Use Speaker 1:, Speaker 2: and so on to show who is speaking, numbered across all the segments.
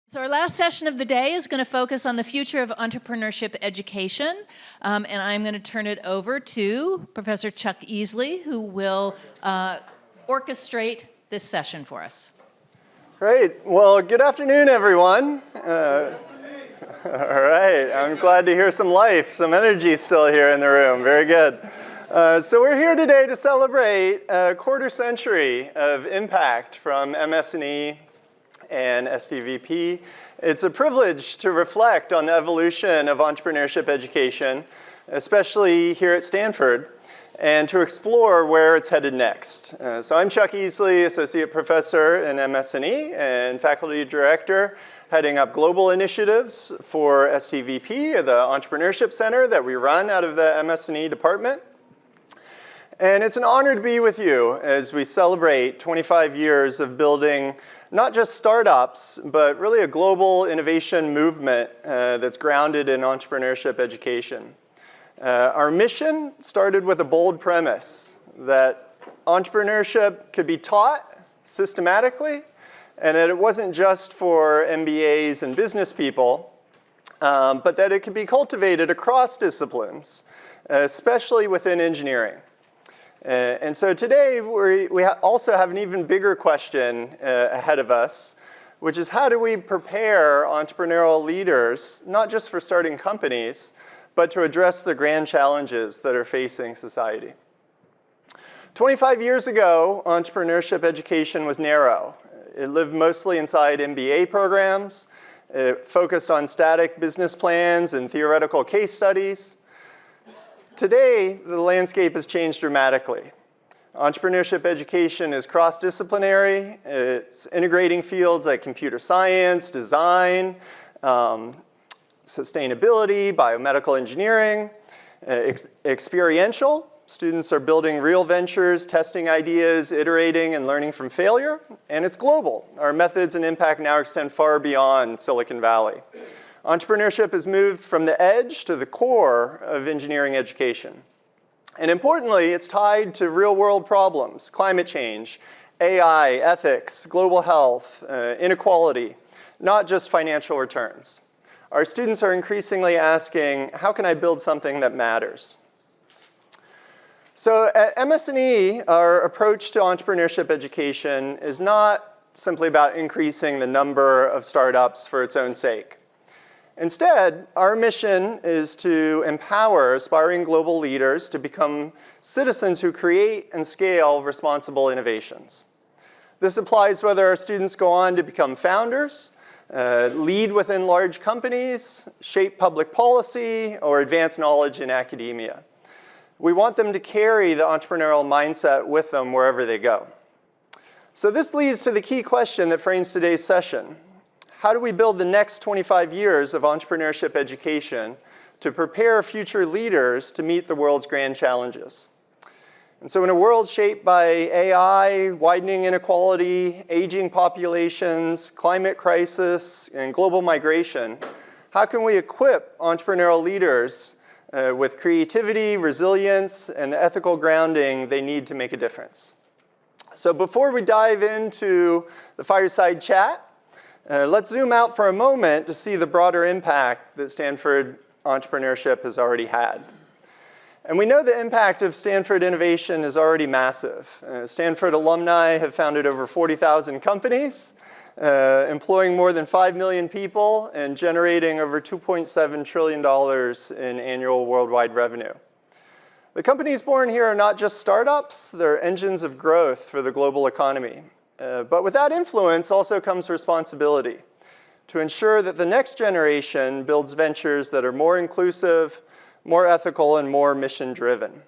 Speaker 1: So our last session of the day is going to focus on the future of entrepreneurship education, and I'm going to turn it over to Professor Chuck Easley, who will orchestrate this session for us.
Speaker 2: Great. Well, good afternoon, everyone. All right. I'm glad to hear some life, some energy still here in the room. Very good. So we're here today to celebrate a quarter century of impact from MS&E and SDVP. It's a privilege to reflect on the evolution of entrepreneurship education, especially here at Stanford, and to explore where it's headed next. So I'm Chuck Easley, Associate Professor in MS&E and Faculty Director, heading up global initiatives for SDVP, the Entrepreneurship Center that we run out of the MS&E department. And it's an honor to be with you as we celebrate 25 years of building not just startups, but really a global innovation movement that's grounded in entrepreneurship education. Our mission started with a bold premise that entrepreneurship could be taught systematically, and that it wasn't just for MBAs and business people, but that it could be cultivated across disciplines, especially within engineering. And so today, we also have an even bigger question ahead of us, which is how do we prepare entrepreneurial leaders, not just for starting companies, but to address the grand challenges that are facing society. 25 years ago, entrepreneurship education was narrow. It lived mostly inside MBA programs. It focused on static business plans and theoretical case studies. Today, the landscape has changed dramatically. Entrepreneurship education is cross-disciplinary. It's integrating fields like computer science, design, sustainability, biomedical engineering, experiential. Students are building real ventures, testing ideas, iterating, and learning from failure. And it's global. Our methods and impact now extend far beyond Silicon Valley. Entrepreneurship has moved from the edge to the core of engineering education. And importantly, it's tied to real-world problems, climate change, AI, ethics, global health, inequality, not just financial returns. Our students are increasingly asking, how can I build something that matters? So at MS&E, our approach to entrepreneurship education is not simply about increasing the number of startups for its own sake. Instead, our mission is to empower aspiring global leaders to become citizens who create and scale responsible innovations. This applies whether our students go on to become founders, lead within large companies, shape public policy, or advance knowledge in academia. We want them to carry the entrepreneurial mindset with them wherever they go. So this leads to the key question that frames today's session. How do we build the next 25 years of entrepreneurship education to prepare future leaders to meet the world's grand challenges? And so in a world shaped by AI, widening inequality, aging populations, climate crisis, and global migration, how can we equip entrepreneurial leaders with creativity, resilience, and the ethical grounding they need to make a difference? So before we dive into the fireside chat, let's zoom out for a moment to see the broader impact that Stanford entrepreneurship has already had. And we know the impact of Stanford innovation is already massive. Stanford alumni have founded over 40,000 companies, employing more than 5 million people and generating over $2.7 trillion in annual worldwide revenue. The companies born here are not just startups, they're engines of growth for the global economy. But with that influence also comes responsibility to ensure that the next generation builds ventures that are more inclusive, more ethical, and more mission-driven.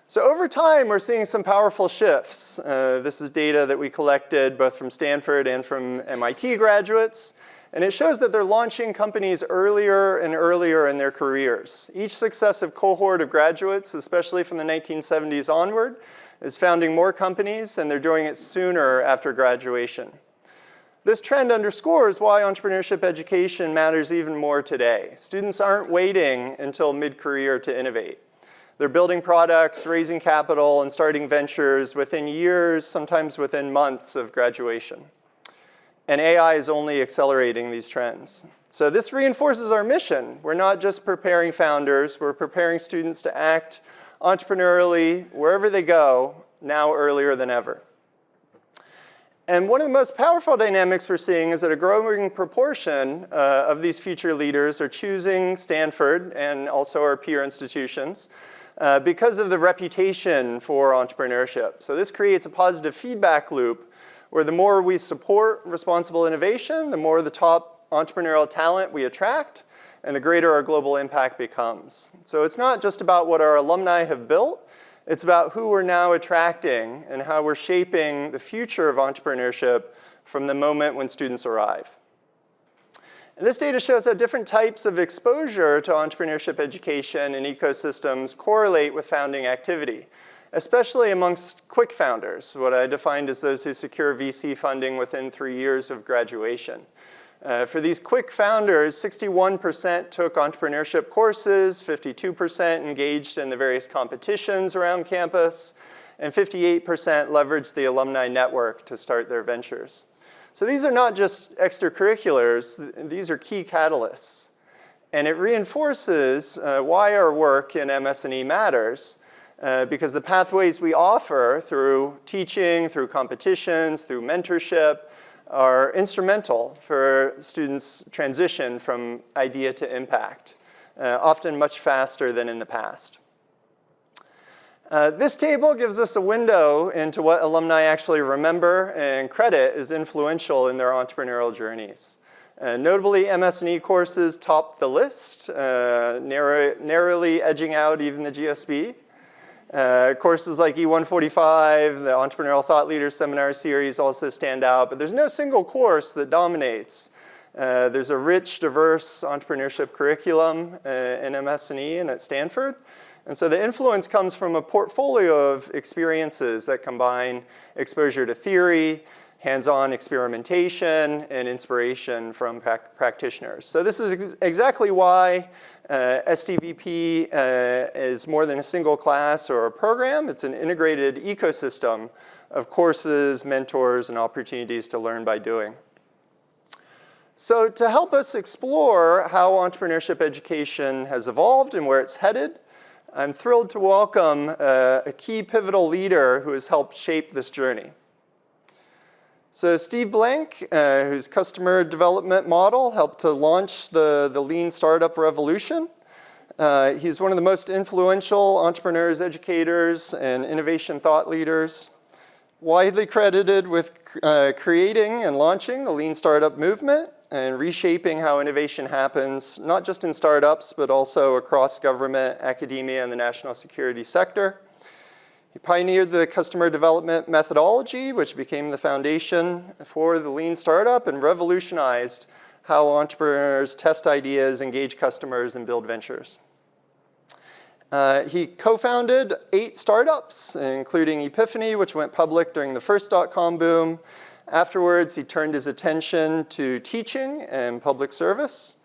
Speaker 2: So over time, we're seeing some powerful shifts. This is data that we collected both from Stanford and from MIT graduates. And it shows that they're launching companies earlier and earlier in their careers. Each successive cohort of graduates, especially from the 1970s onward, is founding more companies, and they're doing it sooner after graduation. This trend underscores why entrepreneurship education matters even more today. Students aren't waiting until mid-career to innovate. They're building products, raising capital, and starting ventures within years, sometimes within months of graduation. And AI is only accelerating these trends. So this reinforces our mission. We're not just preparing founders, we're preparing students to act entrepreneurially wherever they go, now earlier than ever. And one of the most powerful dynamics we're seeing is that a growing proportion of these future leaders are choosing Stanford and also our peer institutions because of the reputation for entrepreneurship. So this creates a positive feedback loop where the more we support responsible innovation, the more the top entrepreneurial talent we attract, and the greater our global impact becomes. So it's not just about what our alumni have built, it's about who we're now attracting and how we're shaping the future of entrepreneurship from the moment when students arrive. And this data shows how different types of exposure to entrepreneurship education and ecosystems correlate with founding activity, especially amongst quick founders, what I defined as those who secure VC funding within 3 years of graduation. For these quick founders, 61% took entrepreneurship courses, 52% engaged in the various competitions around campus, and 58% leveraged the alumni network to start their ventures. So these are not just extracurriculars, these are key catalysts. And it reinforces why our work in MS&E matters, because the pathways we offer through teaching, through competitions, through mentorship, are instrumental for students' transition from idea to impact, often much faster than in the past. This table gives us a window into what alumni actually remember and credit as influential in their entrepreneurial journeys. Notably, MS&E courses topped the list, narrowly edging out even the GSB. Courses like E145, the Entrepreneurial Thought Leaders Seminar Series also stand out, but there's no single course that dominates. There's a rich, diverse entrepreneurship curriculum in MS&E and at Stanford. And so the influence comes from a portfolio of experiences that combine exposure to theory, hands-on experimentation, and inspiration from practitioners. So this is exactly why STVP is more than a single class or a program. It's an integrated ecosystem of courses, mentors, and opportunities to learn by doing. So to help us explore how entrepreneurship education has evolved and where it's headed, I'm thrilled to welcome a key pivotal leader who has helped shape this journey. So Steve Blank, whose customer development model helped to launch the lean startup revolution. He's one of the most influential entrepreneurs, educators, and innovation thought leaders, widely credited with creating and launching the lean startup movement and reshaping how innovation happens, not just in startups, but also across government, academia, and the national security sector. He pioneered the customer development methodology, which became the foundation for the lean startup and revolutionized how entrepreneurs test ideas, engage customers, and build ventures. He co-founded 8 startups, including Epiphany, which went public during the first dot-com boom. Afterwards, he turned his attention to teaching and public service.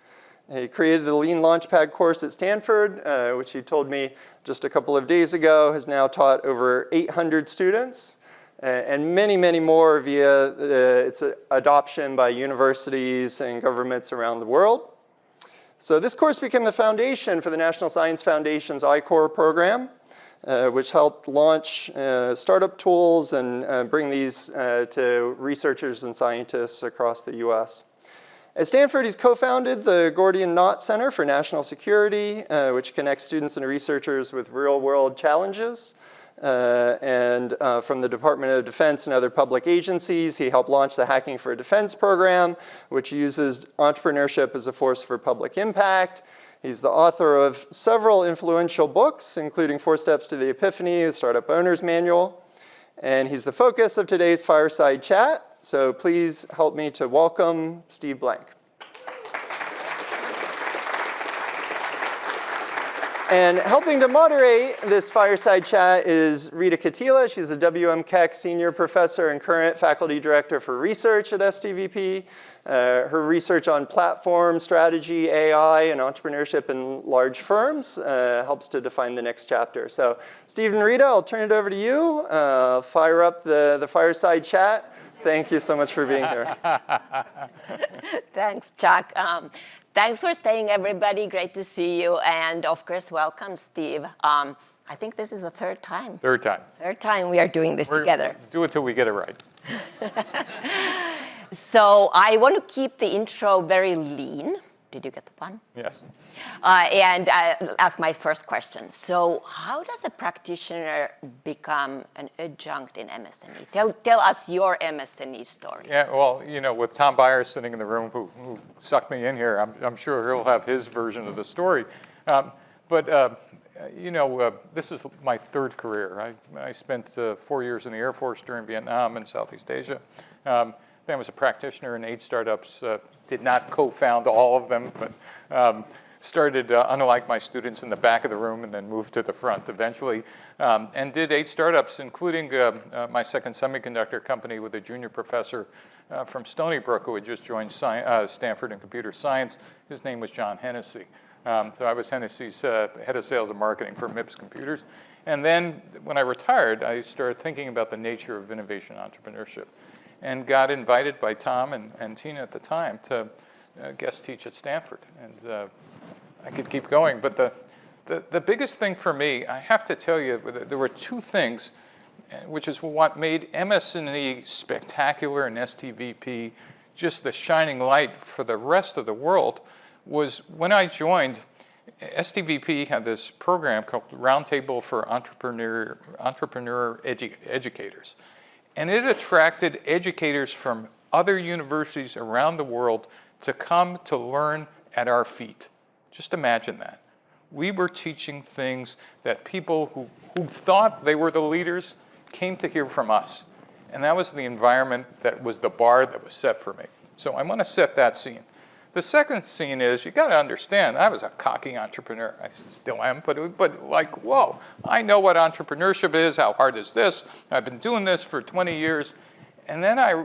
Speaker 2: He created the Lean Launchpad course at Stanford, which he told me just a couple of days ago has now taught over 800 students, and many, many more via its adoption by universities and governments around the world. So this course became the foundation for the National Science Foundation's I-Corps program, which helped launch startup tools and bring these to researchers and scientists across the US. At Stanford, he's co-founded the Gordian Knot Center for National Security, which connects students and researchers with real-world challenges. From the Department of Defense and other public agencies, he helped launch the Hacking for Defense program, which uses entrepreneurship as a force for public impact. He's the author of several influential books, including 4 Steps to the Epiphany, the Startup Owner's Manual. And he's the focus of today's fireside chat. So please help me to welcome Steve Blank. And helping to moderate this fireside chat is Rita Katila. She's a WM Keck Senior Professor and current Faculty Director for Research at STVP. Her research on platform strategy, AI, and entrepreneurship in large firms helps to define the next chapter. So Steve and Rita, I'll turn it over to you. Fire up the fireside chat. Thank you so much for being here.
Speaker 3: Thanks, Chuck. Thanks for staying, everybody. Great to see you. And of course, welcome, Steve. I think this is the third time.
Speaker 4: Third time.
Speaker 3: Third time we are doing this together.
Speaker 4: Do it till we get it right.
Speaker 3: So I want to keep the intro very lean. Did you get the pun?
Speaker 4: Yes.
Speaker 3: And ask my first question. So how does a practitioner become an adjunct in MSNE? Tell us your MSNE story.
Speaker 4: Yeah, well, you know, with Tom Byers sitting in the room who sucked me in here, I'm sure he'll have his version of the story. You know, this is my third career. I spent 4 years in the Air Force during Vietnam and Southeast Asia. Then I was a practitioner in 8 startups. Did not co-found all of them, but started, unlike my students, in the back of the room and then moved to the front eventually. And did 8 startups, including my second semiconductor company with a junior professor from Stony Brook who had just joined Stanford in computer science. His name was John Hennessy. So I was Hennessy's head of sales and marketing for MIPS Computers. And then when I retired, I started thinking about the nature of innovation entrepreneurship and got invited by Tom and Tina at the time to guest teach at Stanford. And I could keep going, but the biggest thing for me, I have to tell you, there were 2 things, which is what made MS&E spectacular and STVP just the shining light for the rest of the world, was when I joined, STVP had this program called Roundtable for Entrepreneur Educators. And it attracted educators from other universities around the world to come to learn at our feet. Just imagine that. We were teaching things that people who thought they were the leaders came to hear from us. And that was the environment that was the bar that was set for me. So I want to set that scene. The second scene is, you got to understand, I was a cocky entrepreneur. I still am, but like, whoa, I know what entrepreneurship is. How hard is this? I've been doing this for 20 years. And then I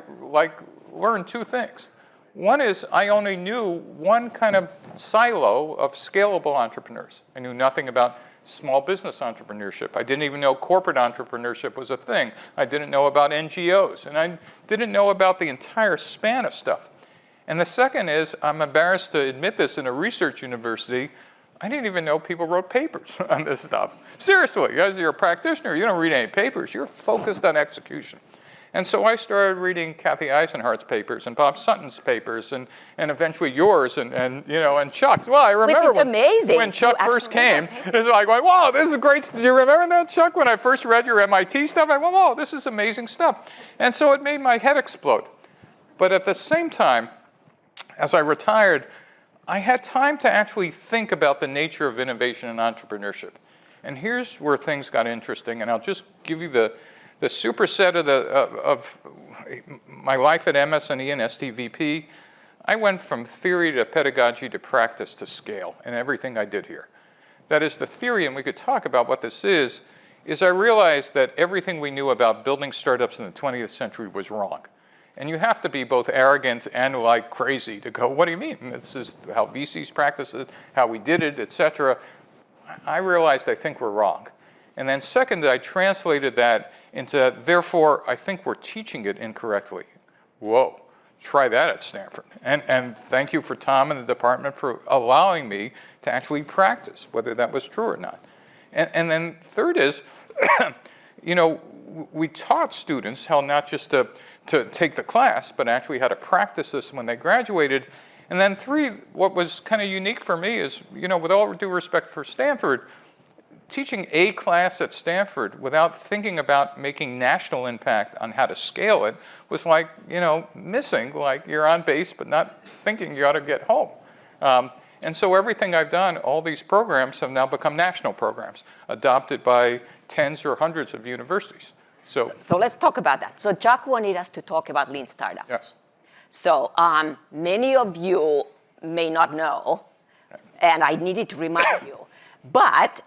Speaker 4: learned 2 things. One is I only knew one kind of silo of scalable entrepreneurs. I knew nothing about small business entrepreneurship. I didn't even know corporate entrepreneurship was a thing. I didn't know about NGOs. And I didn't know about the entire span of stuff. And the second is, I'm embarrassed to admit this, in a research university, I didn't even know people wrote papers on this stuff. Seriously, as you're a practitioner, you don't read any papers. You're focused on execution. And so I started reading Kathy Eisenhardt's papers and Bob Sutton's papers and eventually yours and Chuck's. Well, I remember when Chuck first came, it's like, whoa, this is great. Do you remember that, Chuck, when I first read your MIT stuff? I went, whoa, this is amazing stuff. And so it made my head explode. But at the same time, as I retired, I had time to actually think about the nature of innovation and entrepreneurship. And here's where things got interesting, and I'll just give you the superset of my life at MS&E and STVP. I went from theory to pedagogy to practice to scale in everything I did here. That is the theory, and we could talk about what this is I realized that everything we knew about building startups in the 20th century was wrong. And you have to be both arrogant and like crazy to go, what do you mean? This is how VCs practice it, how we did it, et cetera. I realized I think we're wrong. And then second, I translated that into, therefore, I think we're teaching it incorrectly. Whoa, try that at Stanford. And thank you for Tom and the department for allowing me to actually practice, whether that was true or not. And then third is, we taught students how not just to take the class, but actually how to practice this when they graduated. And then 3, what was kind of unique for me is, with all due respect for Stanford, teaching a class at Stanford without thinking about making national impact on how to scale it was like, missing, like you're on base, but not thinking you ought to get home. And so everything I've done, all these programs have now become national programs, adopted by tens or hundreds of universities. So
Speaker 3: let's talk about that. So Chuck wanted us to talk about Lean Startup.
Speaker 4: Yes.
Speaker 3: So many of you may not know, and I needed to remind you, but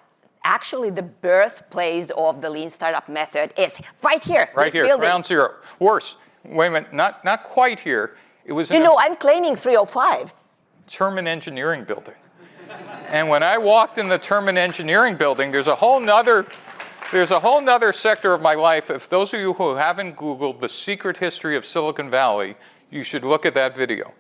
Speaker 3: actually the birthplace of the Lean Startup method is right here.
Speaker 4: Right here,
Speaker 3: building.
Speaker 4: ground zero. Worse, wait a minute, not quite here. It was in
Speaker 3: I'm claiming 305.
Speaker 4: Terman Engineering building. And when I walked in the Terman Engineering building, there's a whole nother there's a whole nother sector of my life. If those of you who haven't Googled the secret history of Silicon Valley, you should look at that video.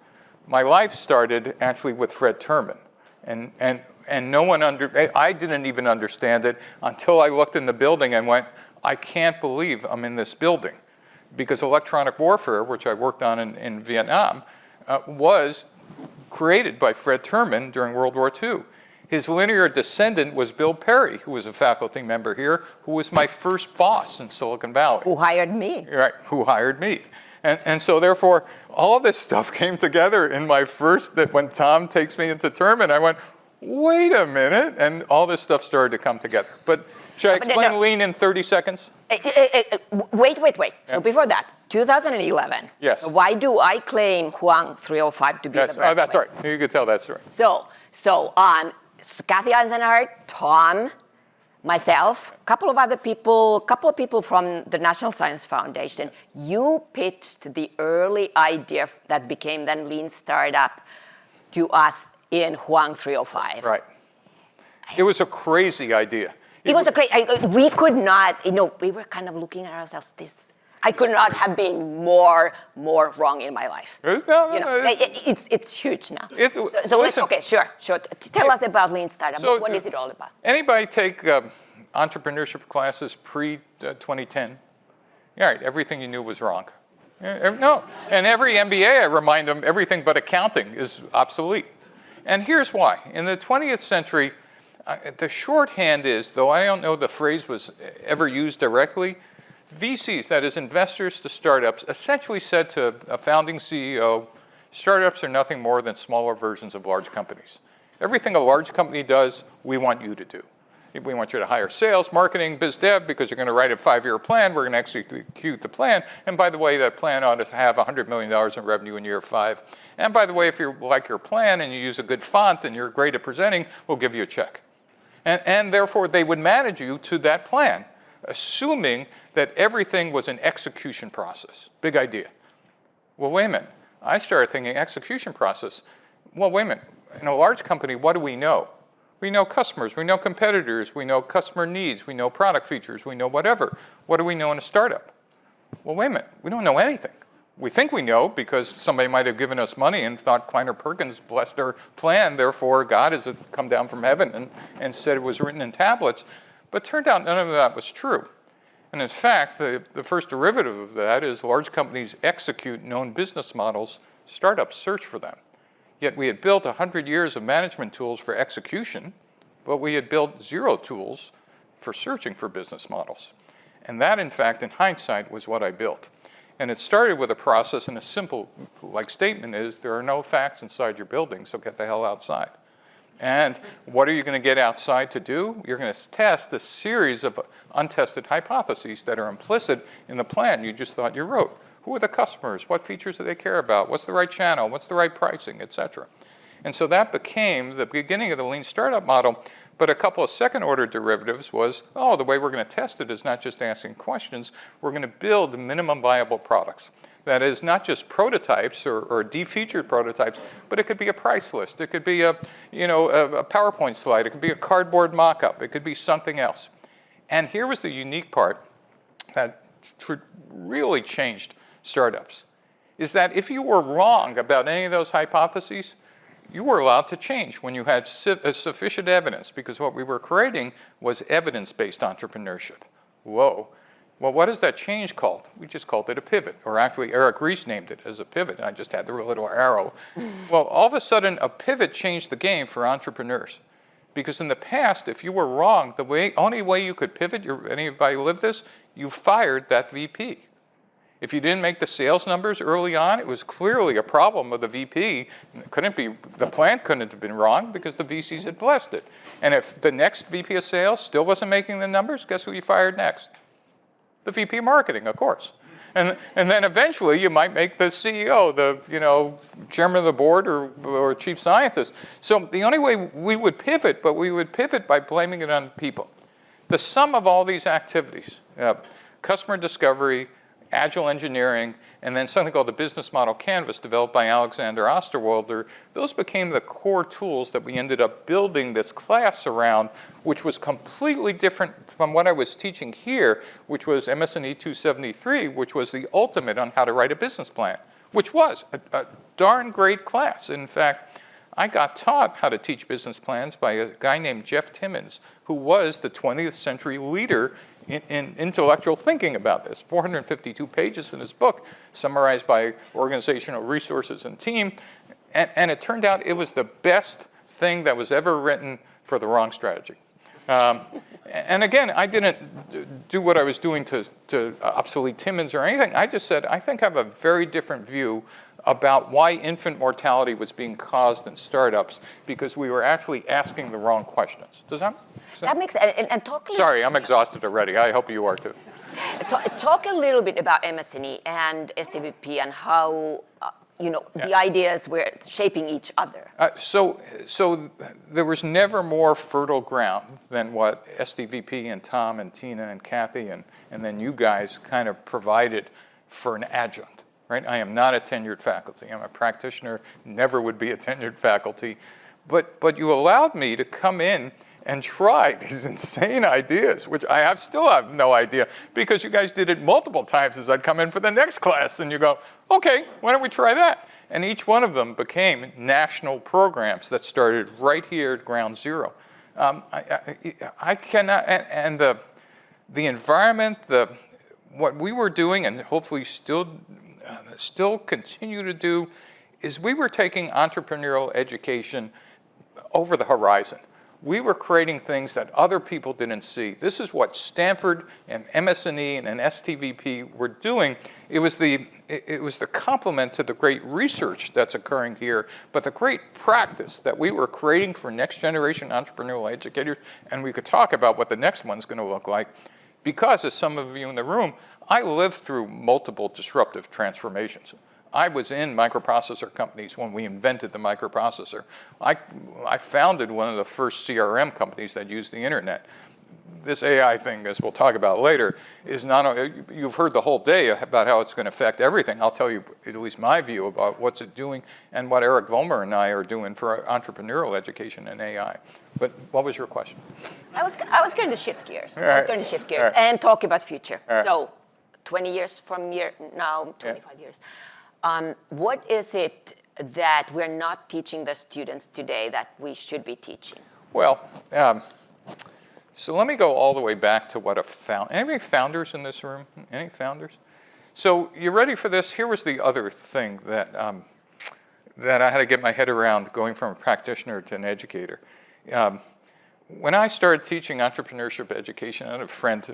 Speaker 4: My life started actually with Fred Terman. And no one I didn't even understand it until I looked in the building and went, I can't believe I'm in this building. Because electronic warfare, which I worked on in Vietnam, was created by Fred Terman during World War II. His linear descendant was Bill Perry, who was a faculty member here, who was my first boss in Silicon Valley.
Speaker 3: Who hired me?
Speaker 4: Right, who hired me. And so therefore, all this stuff came together in my first, that when Tom takes me into Terman, I went, wait a minute, and all this stuff started to come together. But should I explain Lean in 30 seconds?
Speaker 3: Wait.
Speaker 4: Yeah.
Speaker 3: So before that, 2011.
Speaker 4: Yes.
Speaker 3: Why do I claim Huang 305 to be the birthplace?
Speaker 4: That's right. You could tell that story.
Speaker 3: So Kathy Eisenhardt, Tom, myself, a couple of people from the National Science Foundation, you pitched the early idea that became then Lean Startup to us in Huang 305.
Speaker 4: Right. It was a crazy idea.
Speaker 3: It was a great, we could not, we were kind of looking at ourselves, I could not have been more wrong in my life. It's huge now. Sure. Tell us about Lean Startup. What is it all about?
Speaker 4: Anybody take entrepreneurship classes pre-2010? All right, everything you knew was wrong. No, and every MBA, I remind them, everything but accounting is obsolete. And here's why. In the 20th century, the shorthand is, though I don't know the phrase was ever used directly, VCs, that is investors to startups, essentially said to a founding CEO, startups are nothing more than smaller versions of large companies. Everything a large company does, we want you to do. We want you to hire sales, marketing, biz dev, because you're going to write a 5-year plan. We're going to execute the plan. And by the way, that plan ought to have $100 million in revenue in year 5. And by the way, if you like your plan and you use a good font and you're great at presenting, we'll give you a check. And therefore, they would manage you to that plan, assuming that everything was an execution process. Big idea. Well, wait a minute. I started thinking execution process. Well, wait a minute. In a large company, what do we know? We know customers, we know competitors, we know customer needs, we know product features, we know whatever. What do we know in a startup? Well, wait a minute, we don't know anything. We think we know because somebody might have given us money and thought Kleiner Perkins blessed our plan, therefore God has come down from heaven and said it was written in tablets. But it turned out none of that was true. And in fact, the first derivative of that is large companies execute known business models, startups search for them. Yet we had built 100 years of management tools for execution, but we had built 0 tools for searching for business models. And that, in fact, in hindsight, was what I built. And it started with a process, and a simple statement is, there are no facts inside your building, so get the hell outside. And what are you going to get outside to do? You're going to test a series of untested hypotheses that are implicit in the plan you just thought you wrote. Who are the customers? What features do they care about? What's the right channel? What's the right pricing, et cetera? And so that became the beginning of the Lean Startup model. But a couple of second-order derivatives was, the way we're going to test it is not just asking questions. We're going to build minimum viable products. That is not just prototypes or de-featured prototypes, but it could be a price list. It could be a PowerPoint slide. It could be a cardboard mock-up. It could be something else. And here was the unique part that really changed startups, is that if you were wrong about any of those hypotheses, you were allowed to change when you had sufficient evidence, because what we were creating was evidence-based entrepreneurship. Whoa. Well, what is that change called? We just called it a pivot, or actually Eric Ries named it as a pivot, and I just had the little arrow. Well, all of a sudden, a pivot changed the game for entrepreneurs. Because in the past, if you were wrong, only way you could pivot, anybody lived this, you fired that VP. If you didn't make the sales numbers early on, it was clearly a problem of the VP. The plan couldn't have been wrong because the VCs had blessed it. And if the next VP of sales still wasn't making the numbers, guess who you fired next? The VP of marketing, of course. And then eventually you might make the CEO, the chairman of the board or chief scientist. So the only way we would pivot, but we would pivot by blaming it on people. The sum of all these activities, customer discovery, Agile engineering, and then something called the business model canvas developed by Alexander Osterwalder. Those became the core tools that we ended up building this class around, which was completely different from what I was teaching here, which was MS&E 273, which was the ultimate on how to write a business plan, which was a darn great class. In fact, I got taught how to teach business plans by a guy named Jeff Timmons, who was the 20th century leader in intellectual thinking about this. 452 pages in his book, summarized by organizational resources and team. And it turned out it was the best thing that was ever written for the wrong strategy. And again, I didn't do what I was doing to obsolete Timmons or anything. I just said, I think I have a very different view about why infant mortality was being caused in startups, because we were actually asking the wrong questions. Does that?
Speaker 3: That makes and talk.
Speaker 4: Sorry, I'm exhausted already. I hope you are too.
Speaker 3: Talk a little bit about MS&E and STVP and how the ideas were shaping each other.
Speaker 4: So there was never more fertile ground than what STVP and Tom and Tina and Kathy and then you guys kind of provided for an adjunct. Right? I am not a tenured faculty. I'm a practitioner, never would be a tenured faculty. But you allowed me to come in and try these insane ideas, which I still have no idea, because you guys did it multiple times as I'd come in for the next class, and you go, okay, why don't we try that? And each one of them became national programs that started right here at ground zero. I cannot, and the environment, what we were doing, and hopefully still continue to do, is we were taking entrepreneurial education over the horizon. We were creating things that other people didn't see. This is what Stanford and MS&E and STVP were doing. It was the complement to the great research that's occurring here, but the great practice that we were creating for next generation entrepreneurial educators, and we could talk about what the next one's going to look like, because as some of you in the room, I lived through multiple disruptive transformations. I was in microprocessor companies when we invented the microprocessor. I founded one of the first CRM companies that used the internet. This AI thing, as we'll talk about later, is not, you've heard the whole day about how it's going to affect everything. I'll tell you at least my view about what's it doing and what Eric Vollmer and I are doing for entrepreneurial education in AI. But what was your question?
Speaker 3: I was going to shift gears. I was going to shift gears and talk about future. So 20 years from now, 25 years. What is it that we're not teaching the students today that we should be teaching?
Speaker 4: Well, so let me go all the way back to what any founders in this room? Any founders? So you ready for this? Here was the other thing that I had to get my head around going from a practitioner to an educator. When I started teaching entrepreneurship education, I had a friend,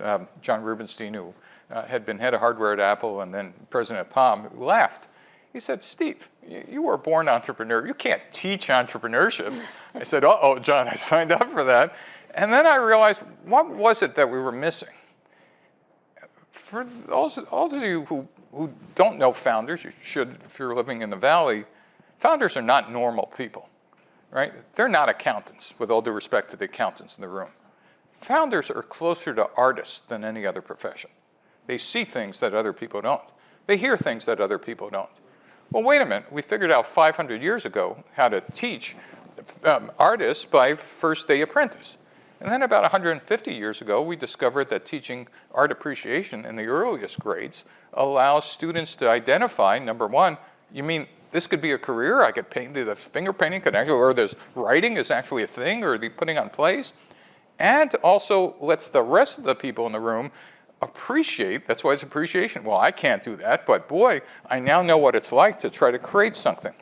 Speaker 4: John Rubenstein, who had been head of hardware at Apple and then president of Palm, who laughed. He said, Steve, you were a born entrepreneur. You can't teach entrepreneurship. I said, uh-oh, John, I signed up for that. And then I realized, what was it that we were missing? For those of you who don't know founders, you should if you're living in the Valley, founders are not normal people, right? They're not accountants, with all due respect to the accountants in the room. Founders are closer to artists than any other profession. They see things that other people don't. They hear things that other people don't. Well, wait a minute. We figured out 500 years ago how to teach artists by first-day apprentice. And then about 150 years ago, we discovered that teaching art appreciation in the earliest grades allows students to identify, number one, you mean this could be a career? I could paint, the finger painting could actually, or there's writing is actually a thing, or the putting on plays. And also lets the rest of the people in the room appreciate, that's why it's appreciation. Well, I can't do that, but boy, I now know what it's like to try to create something.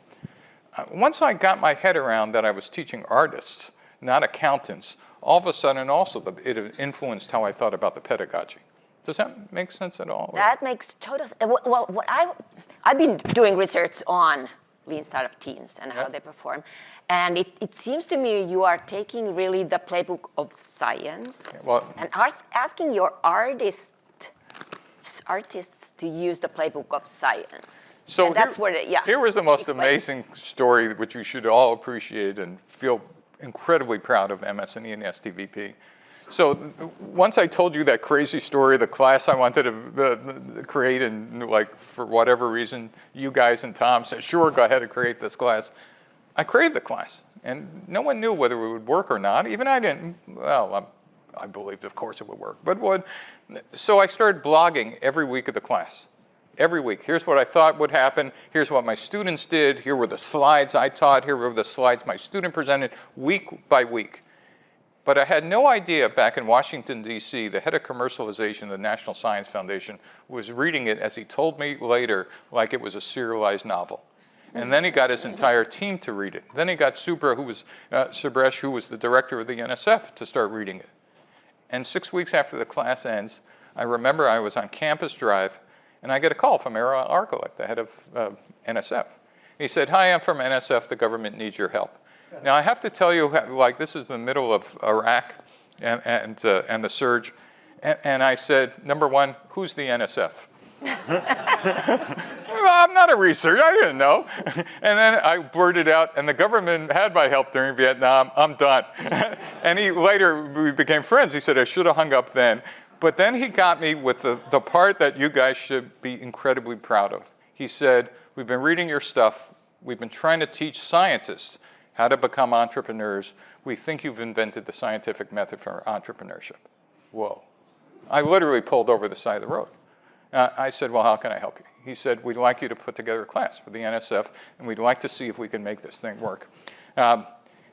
Speaker 4: Once I got my head around that I was teaching artists, not accountants, all of a sudden also it influenced how I thought about the pedagogy. Does that make sense at all?
Speaker 3: That makes total sense. Well, I've been doing research on lean startup teams and how they perform. And it seems to me you are taking really the playbook of science and asking your artists to use the playbook of science.
Speaker 4: So
Speaker 3: and that's where
Speaker 4: here was the most amazing story, which you should all appreciate and feel incredibly proud of MS&E and STVP. So once I told you that crazy story, the class I wanted to create, and like for whatever reason, you guys and Tom said, sure, go ahead and create this class. I created the class, and no one knew whether it would work or not. Even I didn't. Well, I believed, of course, it would work. So I started blogging every week of the class. Every week. Here's what I thought would happen. Here's what my students did. Here were the slides I taught. Here were the slides my student presented, week by week. But I had no idea back in Washington, D.C., the head of commercialization of the National Science Foundation was reading it, as he told me later, like it was a serialized novel. And then he got his entire team to read it. Then he got Subresh, who was the director of the NSF, to start reading it. And 6 weeks after the class ends, I remember I was on Campus Drive, and I get a call from Ara Arkelek, the head of NSF. He said, hi, I'm from NSF. The government needs your help. Now, I have to tell you, like, this is the middle of Iraq and the surge. And I said, number one, who's the NSF? Well, I'm not a researcher. I didn't know. And then I blurted out, and the government had my help during Vietnam. I'm done. And later, we became friends. He said, I should have hung up then. But then he got me with the part that you guys should be incredibly proud of. He said, we've been reading your stuff. We've been trying to teach scientists how to become entrepreneurs. We think you've invented the scientific method for entrepreneurship. Whoa. I literally pulled over the side of the road. I said, well, how can I help you? He said, we'd like you to put together a class for the NSF, and we'd like to see if we can make this thing work. And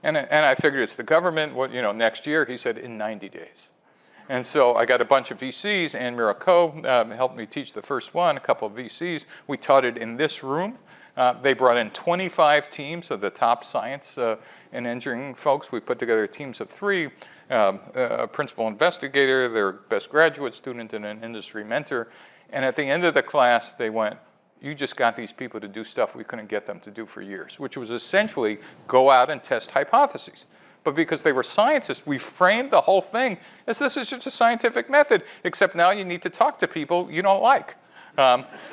Speaker 4: I figured it's the government, next year. He said, in 90 days. And so I got a bunch of VCs. Anne Miracle helped me teach the first one, a couple of VCs. We taught it in this room. They brought in 25 teams of the top science and engineering folks. We put together teams of 3, a principal investigator, their best graduate student, and an industry mentor. And at the end of the class, they went, you just got these people to do stuff we couldn't get them to do for years, which was essentially go out and test hypotheses. But because they were scientists, we framed the whole thing as this is just a scientific method, except now you need to talk to people you don't like.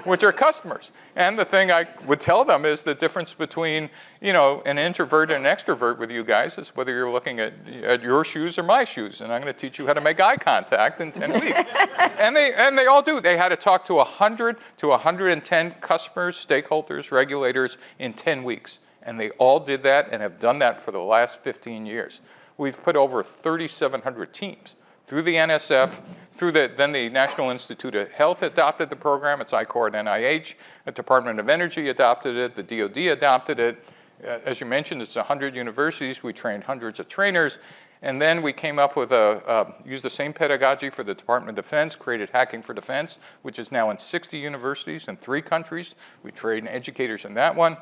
Speaker 4: Which are customers. And the thing I would tell them is the difference between, an introvert and an extrovert with you guys is whether you're looking at your shoes or my shoes. And I'm going to teach you how to make eye contact in 10 weeks. And they all do. They had to talk to 100 to 110 customers, stakeholders, regulators in 10 weeks. And they all did that and have done that for the last 15 years. We've put over 3,700 teams through the NSF, then the National Institute of Health adopted the program. It's I-Corps and NIH. The Department of Energy adopted it. The DoD adopted it. As you mentioned, it's 100 universities. We trained hundreds of trainers. And then we came up with used the same pedagogy for the Department of Defense, created Hacking for Defense, which is now in 60 universities in 3 countries. We train educators in that one.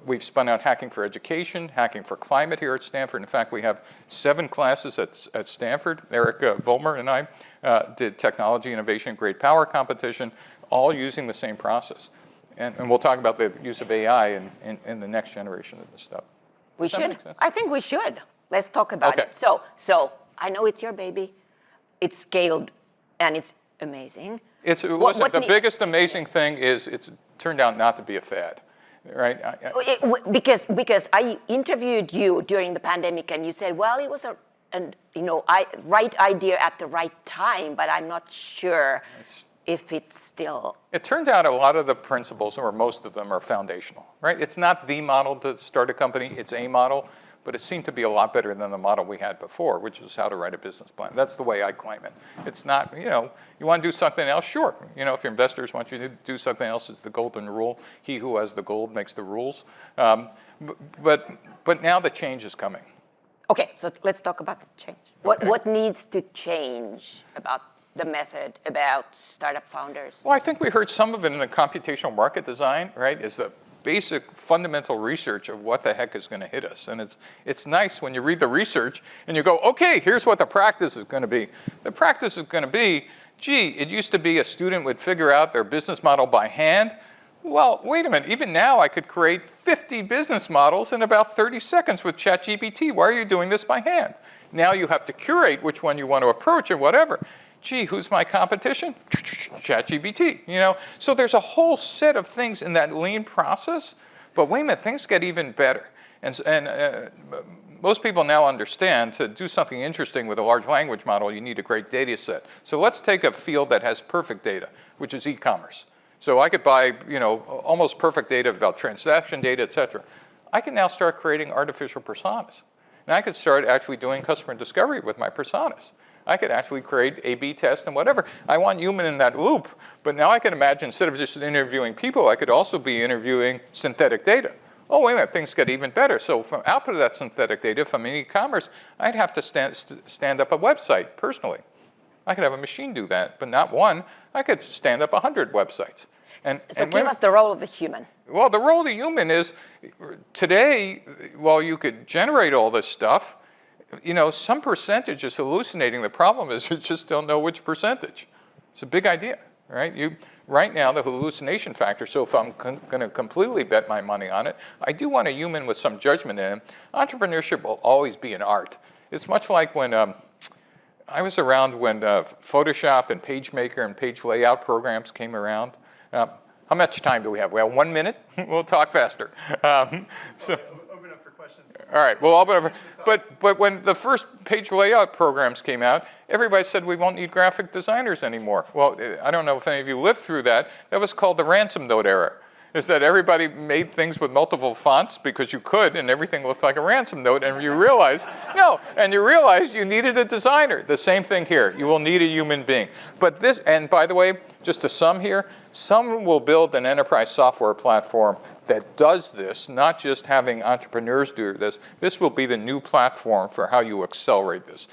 Speaker 4: We've spun out Hacking for Education, Hacking for Climate here at Stanford. In fact, we have 7 classes at Stanford. Eric Vollmer and I did Technology Innovation Great Power Competition, all using the same process. And we'll talk about the use of AI in the next generation of this stuff.
Speaker 3: We should. I think we should. Let's talk about it. So I know it's your baby. It's scaled, and it's amazing.
Speaker 4: The biggest amazing thing is it's turned out not to be a fad. Right?
Speaker 3: Because I interviewed you during the pandemic, and you said, well, it was a right idea at the right time, but I'm not sure if it's still.
Speaker 4: It turned out a lot of the principles, or most of them, are foundational. Right? It's not the model to start a company. It's a model. But it seemed to be a lot better than the model we had before, which is how to write a business plan. That's the way I claim it. It's not, you want to do something else? Sure. If your investors want you to do something else, it's the golden rule. He who has the gold makes the rules. But now the change is coming.
Speaker 3: Okay, so let's talk about the change. What needs to change about the method, about startup founders?
Speaker 4: Well, I think we heard some of it in the computational market design, right, is the basic fundamental research of what the heck is going to hit us. And it's nice when you read the research and you go, okay, here's what the practice is going to be. The practice is going to be, gee, it used to be a student would figure out their business model by hand. Well, wait a minute, even now I could create 50 business models in about 30 seconds with ChatGPT. Why are you doing this by hand? Now you have to curate which one you want to approach and whatever. Gee, who's my competition? ChatGPT, So there's a whole set of things in that lean process. But wait a minute, things get even better. And most people now understand to do something interesting with a large language model, you need a great data set. So let's take a field that has perfect data, which is e-commerce. So I could buy, almost perfect data about transaction data, et cetera. I can now start creating artificial personas. And I could start actually doing customer discovery with my personas. I could actually create A/B tests and whatever. I want human in that loop, but now I can imagine instead of just interviewing people, I could also be interviewing synthetic data. Oh, wait a minute, things get even better. So from output of that synthetic data from e-commerce, I'd have to stand up a website personally. I could have a machine do that, but not one. I could stand up 100 websites.
Speaker 3: So give us the role of the human.
Speaker 4: Well, the role of the human is, today, while you could generate all this stuff, some percentage is hallucinating. The problem is you just don't know which percentage. It's a big idea, right? Right now, the hallucination factor, so if I'm going to completely bet my money on it, I do want a human with some judgment in him. Entrepreneurship will always be an art. It's much like when I was around when Photoshop and PageMaker and page layout programs came around. How much time do we have? We have 1 minute? We'll talk faster.
Speaker 2: Open up for questions.
Speaker 4: All right, well, but when the first page layout programs came out, everybody said we won't need graphic designers anymore. Well, I don't know if any of you lived through that. That was called the ransom note era. Is that everybody made things with multiple fonts because you could, and everything looked like a ransom note, and you realized, you needed a designer. The same thing here. You will need a human being. But this, and by the way, just to sum here, someone will build an enterprise software platform that does this, not just having entrepreneurs do this. This will be the new platform for how you accelerate this.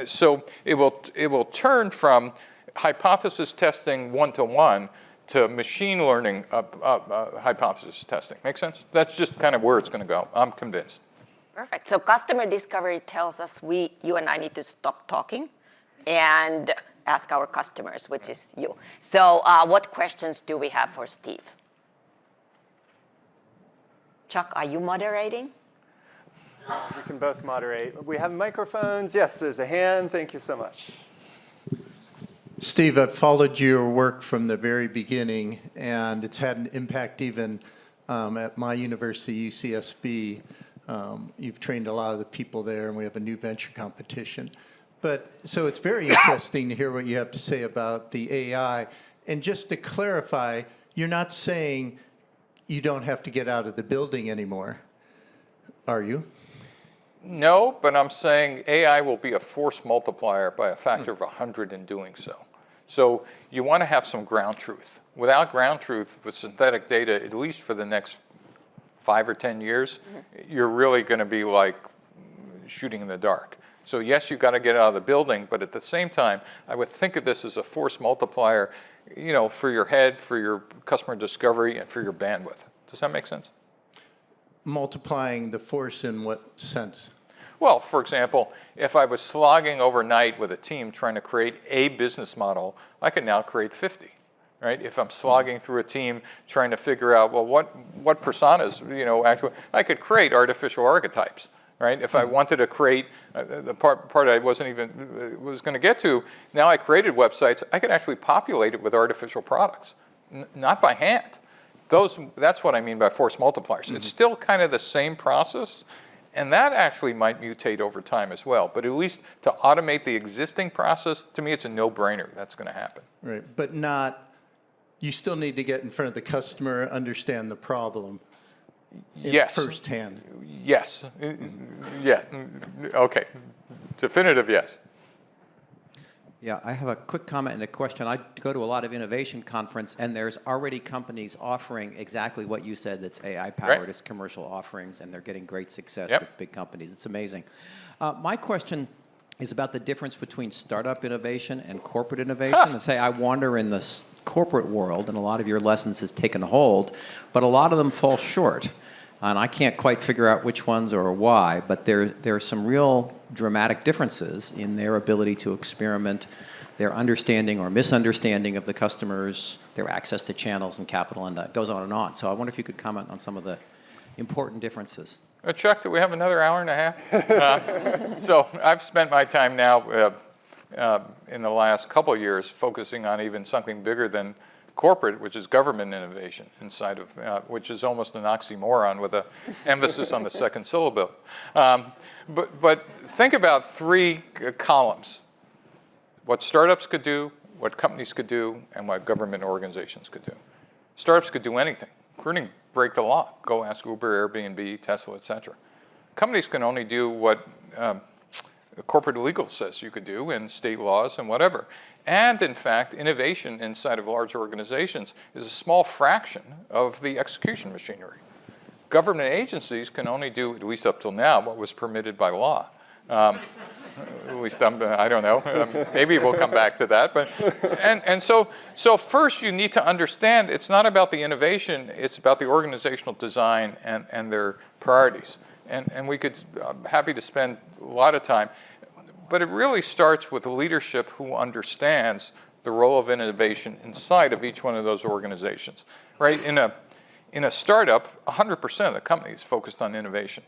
Speaker 4: So it will turn from hypothesis testing one-to-one to machine learning hypothesis testing. Make sense? That's just kind of where it's going to go. I'm convinced.
Speaker 3: Perfect. So customer discovery tells us you and I need to stop talking and ask our customers, which is you. So what questions do we have for Steve? Chuck, are you moderating?
Speaker 2: We can both moderate. We have microphones. Yes, there's a hand. Thank you so much.
Speaker 5: Steve, I've followed your work from the very beginning, and it's had an impact even at my university, UCSB. You've trained a lot of the people there, and we have a new venture competition. So it's very interesting to hear what you have to say about the AI. And just to clarify, you're not saying you don't have to get out of the building anymore, are you?
Speaker 4: No, but I'm saying AI will be a force multiplier by a factor of 100 in doing so. So you want to have some ground truth. Without ground truth with synthetic data, at least for the next 5 or 10 years, you're really going to be like shooting in the dark. So yes, you've got to get out of the building, but at the same time, I would think of this as a force multiplier, for your head, for your customer discovery, and for your bandwidth. Does that make sense?
Speaker 5: Multiplying the force in what sense?
Speaker 4: Well, for example, if I was slogging overnight with a team trying to create a business model, I can now create 50. Right? If I'm slogging through a team trying to figure out, well, what personas, actually, I could create artificial archetypes. Right? If I wanted to create the part I was going to get to, now I created websites. I could actually populate it with artificial products, not by hand. That's what I mean by force multipliers. Mm-hmm. It's still kind of the same process, and that actually might mutate over time as well. But at least to automate the existing process, to me, it's a no-brainer. That's going to happen.
Speaker 5: Right, but you still need to get in front of the customer, understand the problem.
Speaker 4: Yes.
Speaker 5: Firsthand.
Speaker 4: Yes. Yeah. Okay. Definitive yes.
Speaker 6: Yeah, I have a quick comment and a question. I go to a lot of innovation conference, and there's already companies offering exactly what you said that's AI-powered
Speaker 4: Right.
Speaker 6: as commercial offerings, and they're getting great success
Speaker 4: Yep.
Speaker 6: with big companies. It's amazing. My question is about the difference between startup innovation and corporate innovation. And say I wander in the corporate world, and a lot of your lessons has taken hold, but a lot of them fall short. And I can't quite figure out which ones or why, but there are some real dramatic differences in their ability to experiment, their understanding or misunderstanding of the customers, their access to channels and capital, and it goes on and on. So I wonder if you could comment on some of the important differences.
Speaker 4: Chuck, do we have another hour and a half? So I've spent my time now in the last couple of years focusing on even something bigger than corporate, which is government innovation inside of, which is almost an oxymoron with an emphasis on the second syllable. But think about three columns: what startups could do, what companies could do, and what government organizations could do. Startups could do anything, including break the law. Go ask Uber, Airbnb, Tesla, et cetera. Companies can only do what corporate legal says you could do, and state laws and whatever. And in fact, innovation inside of large organizations is a small fraction of the execution machinery. Government agencies can only do, at least up till now, what was permitted by law. At least I don't know. Maybe we'll come back to that. But so first you need to understand it's not about the innovation, it's about the organizational design and their priorities. And we could, I'm happy to spend a lot of time, but it really starts with leadership who understands the role of innovation inside of each one of those organizations, right? In a startup, 100% of the company is focused on innovation.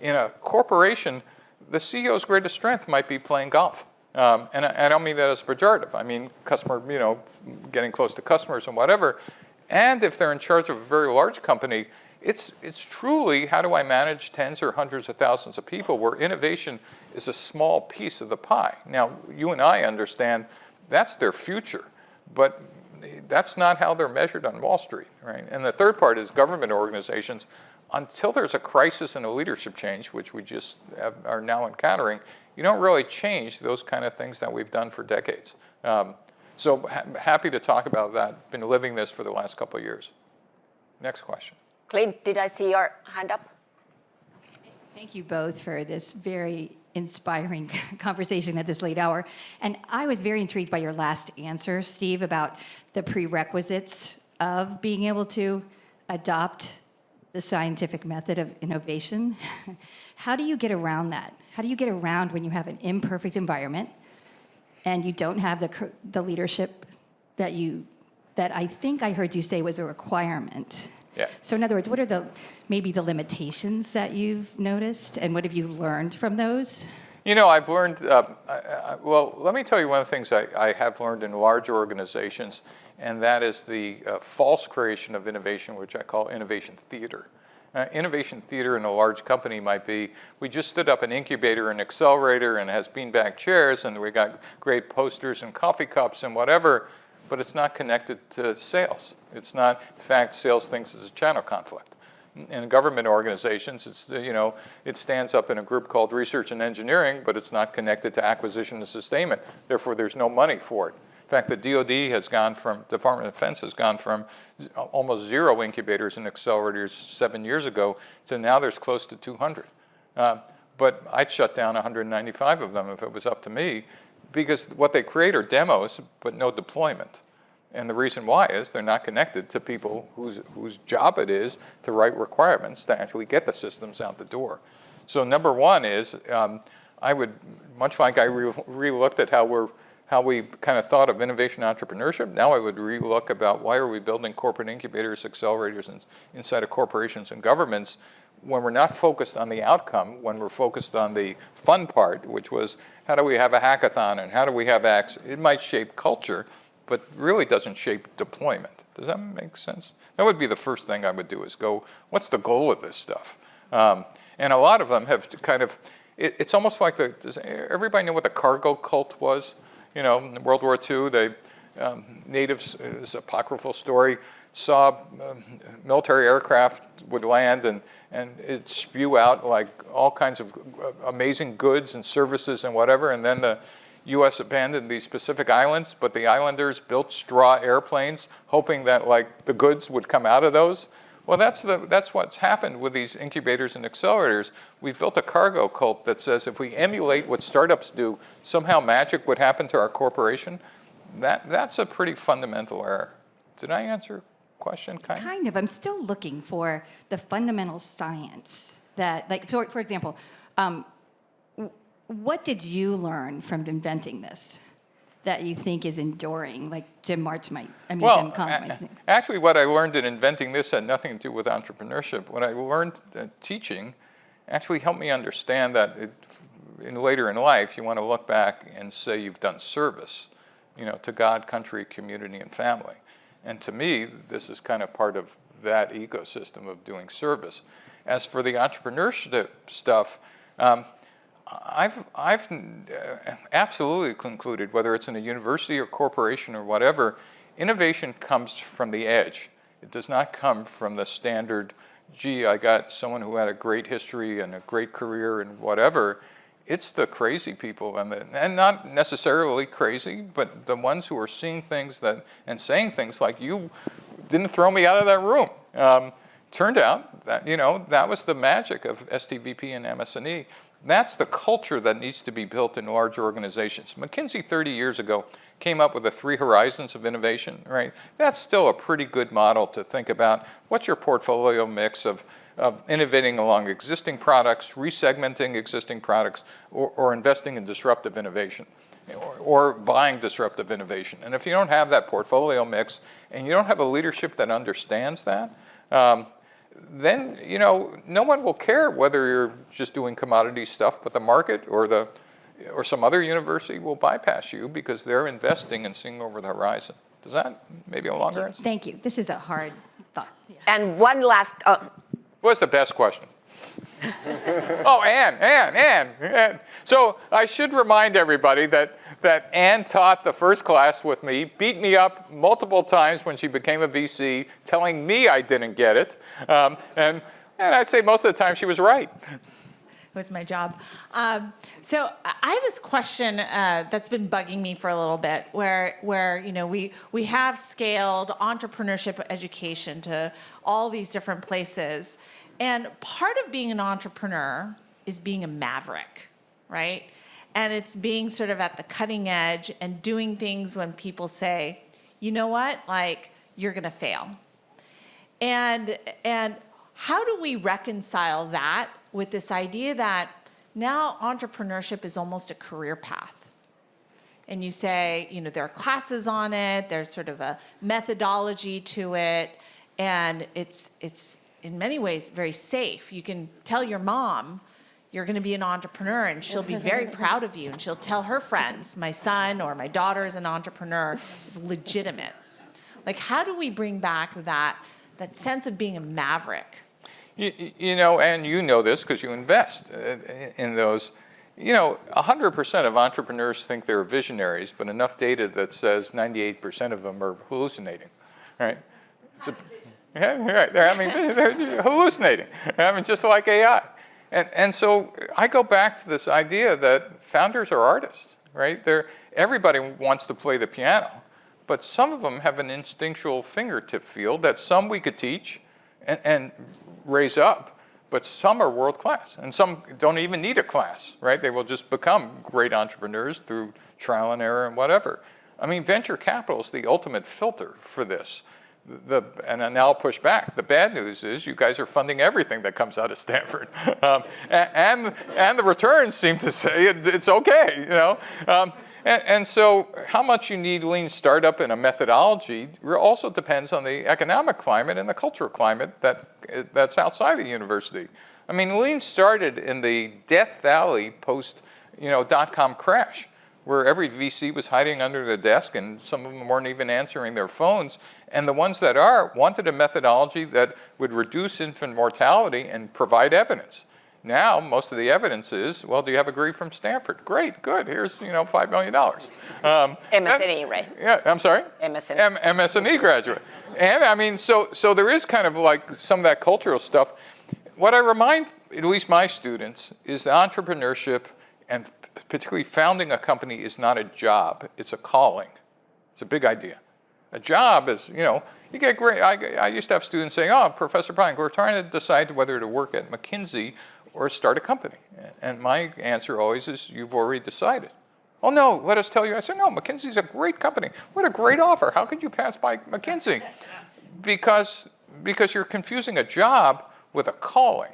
Speaker 4: In a corporation, the CEO's greatest strength might be playing golf. And I don't mean that as pejorative. I mean customer, getting close to customers and whatever. And if they're in charge of a very large company, it's truly how do I manage tens or hundreds of thousands of people where innovation is a small piece of the pie. Now, you and I understand that's their future, but that's not how they're measured on Wall Street, right? And the third part is government organizations. Until there's a crisis and a leadership change, which we just are now encountering, you don't really change those kind of things that we've done for decades. So happy to talk about that. Been living this for the last couple of years. Next question.
Speaker 3: Clint, did I see your hand up?
Speaker 7: Thank you both for this very inspiring conversation at this late hour. And I was very intrigued by your last answer, Steve, about the prerequisites of being able to adopt the scientific method of innovation. How do you get around that? How do you get around when you have an imperfect environment and you don't have the leadership that I think I heard you say was a requirement?
Speaker 4: Yeah.
Speaker 7: So in other words, what are maybe the limitations that you've noticed, and what have you learned from those?
Speaker 4: I've learned, well, let me tell you one of the things I have learned in large organizations, and that is the false creation of innovation, which I call innovation theater. Innovation theater in a large company might be, we just stood up an incubator and accelerator and it has beanbag chairs and we got great posters and coffee cups and whatever, but it's not connected to sales. It's not, in fact, sales thinks it's a channel conflict. In government organizations, it's, it stands up in a group called research and engineering, but it's not connected to acquisition and sustainment. Therefore, there's no money for it. In fact, the DoD Department of Defense has gone from almost 0 incubators and accelerators 7 years ago to now there's close to 200. But I'd shut down 195 of them if it was up to me, because what they create are demos, but no deployment. And the reason why is they're not connected to people whose job it is to write requirements to actually get the systems out the door. So number one is I would, much like I re-looked at how we kind of thought of innovation entrepreneurship, now I would relook about why are we building corporate incubators, accelerators inside of corporations and governments when we're not focused on the outcome, when we're focused on the fun part, which was how do we have a hackathon and how do we have acts. It might shape culture, but really doesn't shape deployment. Does that make sense? That would be the first thing I would do is go, what's the goal of this stuff? And a lot of them have kind of, it's almost like does everybody know what the cargo cult was? In World War II, the natives, it's an apocryphal story, saw military aircraft would land and it'd spew out like all kinds of amazing goods and services and whatever, and then the U.S. abandoned these Pacific islands, but the islanders built straw airplanes, hoping that like the goods would come out of those. Well, that's what's happened with these incubators and accelerators. We've built a cargo cult that says if we emulate what startups do, somehow magic would happen to our corporation. That's a pretty fundamental error. Did I answer your question, kind of?
Speaker 7: Kind of. I'm still looking for the fundamental science that, like, so for example, what did you learn from inventing this that you think is enduring, like Jim Collins might think?
Speaker 4: Actually, what I learned in inventing this had nothing to do with entrepreneurship. What I learned teaching actually helped me understand that later in life, you want to look back and say you've done service, to God, country, community, and family. And to me, this is kind of part of that ecosystem of doing service. As for the entrepreneurship stuff, I've absolutely concluded, whether it's in a university or corporation or whatever, innovation comes from the edge. It does not come from the standard, gee, I got someone who had a great history and a great career and whatever. It's the crazy people, and not necessarily crazy, but the ones who are seeing things and saying things like, you didn't throw me out of that room. Turned out that, that was the magic of STVP and MS&E. That's the culture that needs to be built in large organizations. McKinsey 30 years ago came up with the 3 horizons of innovation, right? That's still a pretty good model to think about. What's your portfolio mix of innovating along existing products, resegmenting existing products, or investing in disruptive innovation, or buying disruptive innovation? And if you don't have that portfolio mix and you don't have a leadership that understands that, then no one will care whether you're just doing commodity stuff, but the market or some other university will bypass you because they're investing and seeing over the horizon. Does that maybe a longer answer?
Speaker 7: Thank you. This is a hard thought. Yeah.
Speaker 3: And one last,
Speaker 4: What's the best question? Oh, Ann. So I should remind everybody that Ann taught the first class with me, beat me up multiple times when she became a VC, telling me I didn't get it. And I'd say most of the time she was right.
Speaker 8: It was my job. So I have this question that's been bugging me for a little bit, where we have scaled entrepreneurship education to all these different places, and part of being an entrepreneur is being a maverick, right? And it's being sort of at the cutting edge and doing things when people say, you know what, like, you're gonna fail. And how do we reconcile that with this idea that now entrepreneurship is almost a career path? And you say, there are classes on it, there's sort of a methodology to it, and it's in many ways very safe. You can tell your mom you're going to be an entrepreneur, and she'll be very proud of you, and she'll tell her friends, my son or my daughter is an entrepreneur, is legitimate. Like, how do we bring back that sense of being a maverick?
Speaker 4: And you know this because you invest in those. 100% of entrepreneurs think they're visionaries, but enough data that says 98% of them are hallucinating, right? Yeah, right. They're hallucinating. Just like AI. And so I go back to this idea that founders are artists, right? Everybody wants to play the piano, but some of them have an instinctual fingertip feel that some we could teach and raise up, but some are world class, and some don't even need a class, right? They will just become great entrepreneurs through trial and error and whatever. Venture capital is the ultimate filter for this. And I'll push back. The bad news is you guys are funding everything that comes out of Stanford, and the returns seem to say it's okay, And so how much you need lean startup in a methodology also depends on the economic climate and the cultural climate that's outside the university. Lean started in the Death Valley post .com crash, where every VC was hiding under the desk and some of them weren't even answering their phones. And the ones that wanted a methodology that would reduce infant mortality and provide evidence. Now, most of the evidence is, well, do you have a degree from Stanford? Great, good, here's $5 million.
Speaker 3: MS&E, right?
Speaker 4: Yeah, I'm sorry?
Speaker 3: MS&E.
Speaker 4: MS&E graduate. And so there is kind of like some of that cultural stuff. What I remind, at least my students, is that entrepreneurship and particularly founding a company is not a job, it's a calling. It's a big idea. A job is, you get great, I used to have students saying, oh, Professor Plank, we're trying to decide whether to work at McKinsey or start a company. And my answer always is, you've already decided. Oh no, let us tell you. I said, no, McKinsey's a great company. What a great offer. How could you pass by McKinsey? Because you're confusing a job with a calling.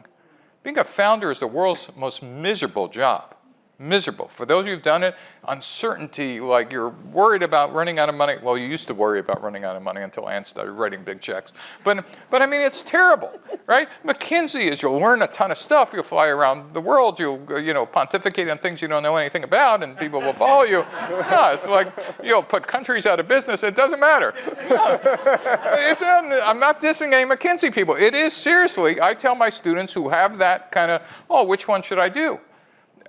Speaker 4: Being a founder is the world's most miserable job. Miserable. For those of you who've done it, uncertainty, like you're worried about running out of money. Well, you used to worry about running out of money until Ann started writing big checks. But I mean, it's terrible, right? McKinsey is you'll learn a ton of stuff. You'll fly around the world. You'll, pontificate on things you don't know anything about, and people will follow you. No, it's like, you'll put countries out of business. It doesn't matter. I'm not dissing any McKinsey people. It is seriously, I tell my students who have that kind of, which one should I do?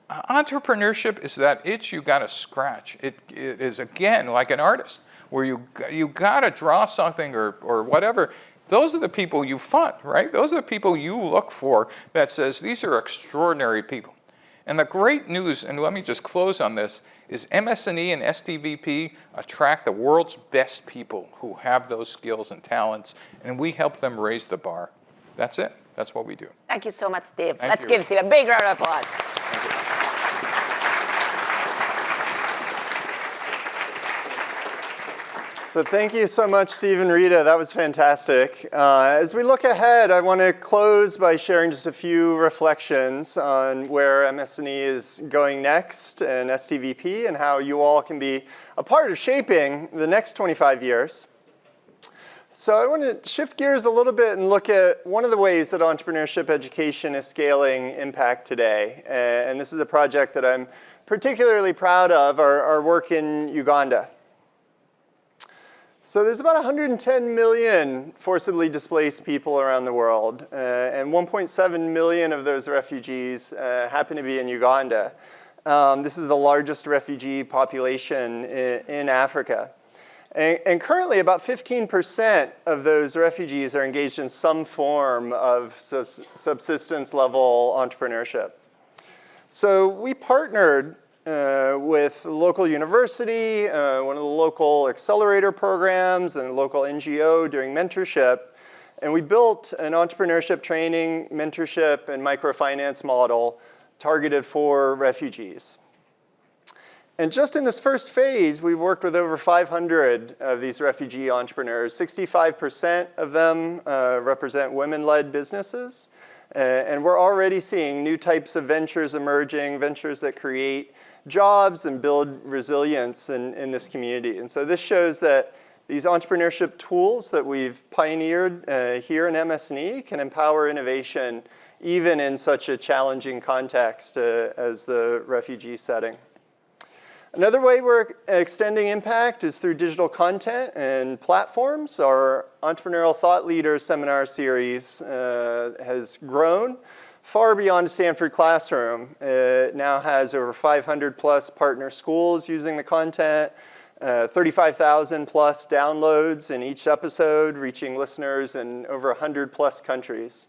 Speaker 4: Entrepreneurship is that itch you got to scratch. It is, again, like an artist, where you got to draw something or whatever. Those are the people you fund, right? Those are the people you look for that says, these are extraordinary people. And the great news, and let me just close on this, is MS&E and STVP attract the world's best people who have those skills and talents, and we help them raise the bar. That's it. That's what we do.
Speaker 3: Thank you so much, Steve.
Speaker 4: Thank
Speaker 3: Let's
Speaker 4: you.
Speaker 3: give Steve a big round of applause.
Speaker 2: So thank you so much, Steve and Rita. That was fantastic. As we look ahead, I want to close by sharing just a few reflections on where MS&E is going next and STVP and how you all can be a part of shaping the next 25 years. So I want to shift gears a little bit and look at one of the ways that entrepreneurship education is scaling impact today. And this is a project that I'm particularly proud of, our work in Uganda. So there's about 110 million forcibly displaced people around the world, and 1.7 million of those refugees happen to be in Uganda. This is the largest refugee population in Africa. And currently, about 15% of those refugees are engaged in some form of subsistence level entrepreneurship. So we partnered with a local university, one of the local accelerator programs, and a local NGO doing mentorship. And we built an entrepreneurship training, mentorship, and microfinance model targeted for refugees. And just in this first phase, we've worked with over 500 of these refugee entrepreneurs. 65% of them represent women-led businesses. And we're already seeing new types of ventures emerging, ventures that create jobs and build resilience in this community. And so this shows that these entrepreneurship tools that we've pioneered here in MS&E can empower innovation even in such a challenging context as the refugee setting. Another way we're extending impact is through digital content and platforms. Our Entrepreneurial Thought Leaders seminar series has grown far beyond a Stanford classroom. It now has over 500 plus partner schools using the content, 35,000 plus downloads in each episode, reaching listeners in over 100 plus countries.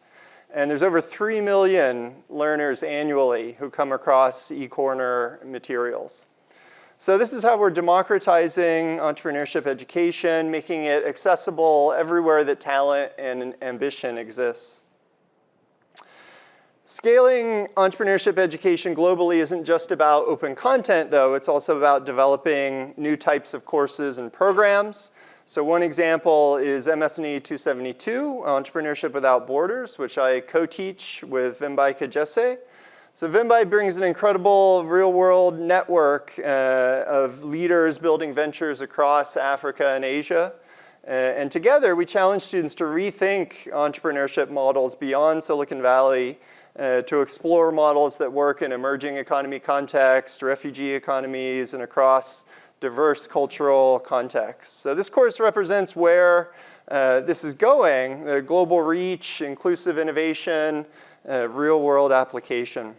Speaker 2: And there's over 3 million learners annually who come across eCorner materials. So this is how we're democratizing entrepreneurship education, making it accessible everywhere that talent and ambition exists. Scaling entrepreneurship education globally isn't just about open content, though. It's also about developing new types of courses and programs. So one example is MS&E 272, Entrepreneurship Without Borders, which I co-teach with Vimbai Kajese. So Vimbai brings an incredible real-world network of leaders building ventures across Africa and Asia. And together, we challenge students to rethink entrepreneurship models beyond Silicon Valley to explore models that work in emerging economy contexts, refugee economies, and across diverse cultural contexts. So this course represents where this is going, the global reach, inclusive innovation, real-world application.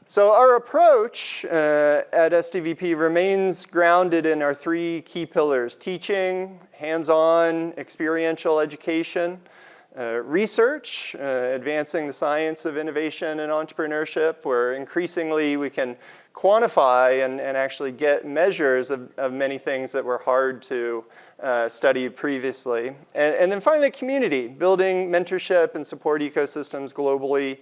Speaker 2: So our approach at STVP remains grounded in our 3 key pillars: teaching, hands-on, experiential education, research, advancing the science of innovation and entrepreneurship, where increasingly we can quantify and actually get measures of many things that were hard to study previously. And then finally, community, building mentorship and support ecosystems globally.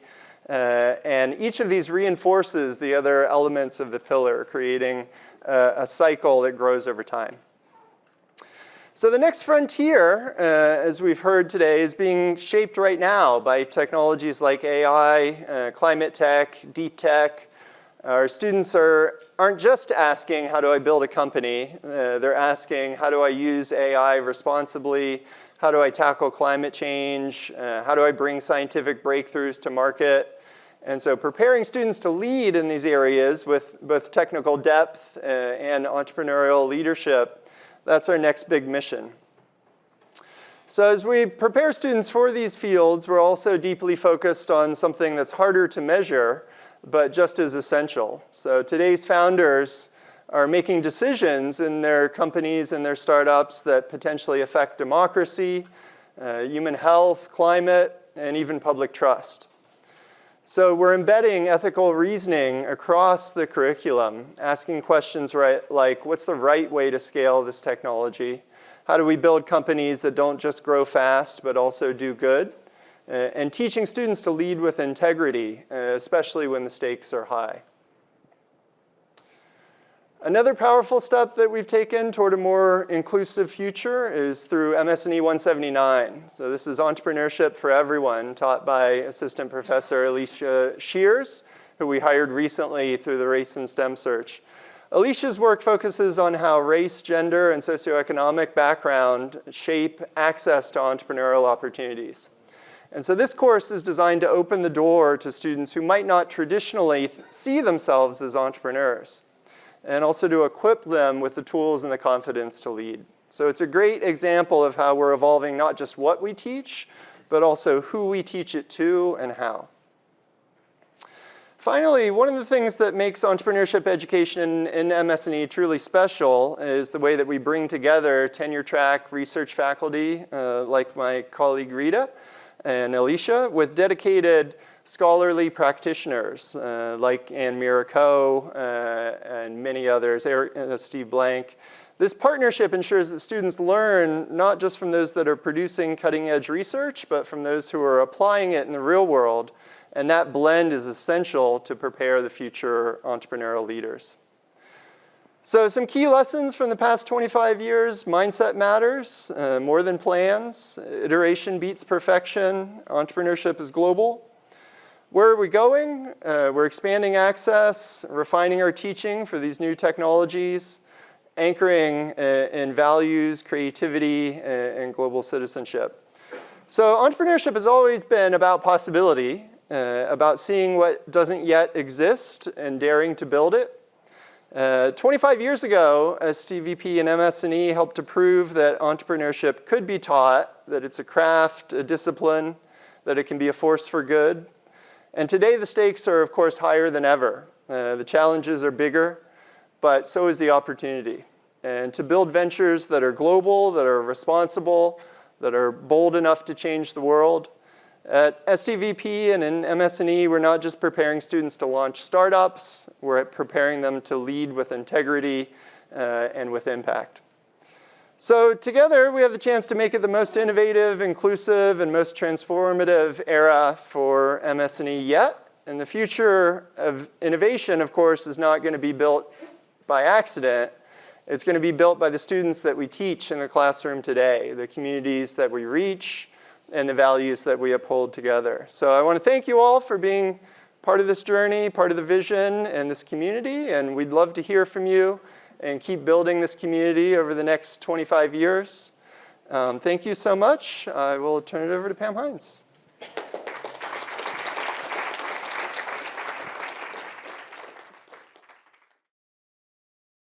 Speaker 2: And each of these reinforces the other elements of the pillar, creating a cycle that grows over time. So the next frontier, as we've heard today, is being shaped right now by technologies like AI, climate tech, deep tech, Our students aren't just asking, how do I build a company? They're asking, how do I use AI responsibly? How do I tackle climate change? How do I bring scientific breakthroughs to market? And so preparing students to lead in these areas with both technical depth and entrepreneurial leadership, that's our next big mission. So as we prepare students for these fields, we're also deeply focused on something that's harder to measure, but just as essential. So today's founders are making decisions in their companies and their startups that potentially affect democracy, human health, climate, and even public trust. So we're embedding ethical reasoning across the curriculum, asking questions like, what's the right way to scale this technology? How do we build companies that don't just grow fast, but also do good? And teaching students to lead with integrity, especially when the stakes are high. Another powerful step that we've taken toward a more inclusive future is through MS&E 179. So this is Entrepreneurship for Everyone, taught by Assistant Professor Alicia Shears, who we hired recently through the Race and STEM Search. Alicia's work focuses on how race, gender, and socioeconomic background shape access to entrepreneurial opportunities. And so this course is designed to open the door to students who might not traditionally see themselves as entrepreneurs, and also to equip them with the tools and the confidence to lead. So it's a great example of how we're evolving not just what we teach, but also who we teach it to and how. Finally, one of the things that makes entrepreneurship education in MS&E truly special is the way that we bring together tenure-track research faculty, like my colleague Rita and Alicia, with dedicated scholarly practitioners like Anne Miraco and many others, Steve Blank. This partnership ensures that students learn not just from those that are producing cutting-edge research, but from those who are applying it in the real world. And that blend is essential to prepare the future entrepreneurial leaders. So some key lessons from the past 25 years: mindset matters, more than plans, iteration beats perfection, entrepreneurship is global. Where are we going? We're expanding access, refining our teaching for these new technologies, anchoring in values, creativity, and global citizenship. So entrepreneurship has always been about possibility, about seeing what doesn't yet exist and daring to build it. 25 years ago, STVP and MS&E helped to prove that entrepreneurship could be taught, that it's a craft, a discipline, that it can be a force for good. And today the stakes are, of course, higher than ever. The challenges are bigger, but so is the opportunity. And to build ventures that are global, that are responsible, that are bold enough to change the world. At STVP and in MS&E, we're not just preparing students to launch startups, we're preparing them to lead with integrity and with impact. So together, we have the chance to make it the most innovative, inclusive, and most transformative era for MS&E yet. And the future of innovation, of course, is not going to be built by accident. It's going to be built by the students that we teach in the classroom today, the communities that we reach, and the values that we uphold together. So I want to thank you all for being part of this journey, part of the vision and this community, and we'd love to hear from you and keep building this community over the next 25 years. Thank you so much. I will turn it over to Pam Hines.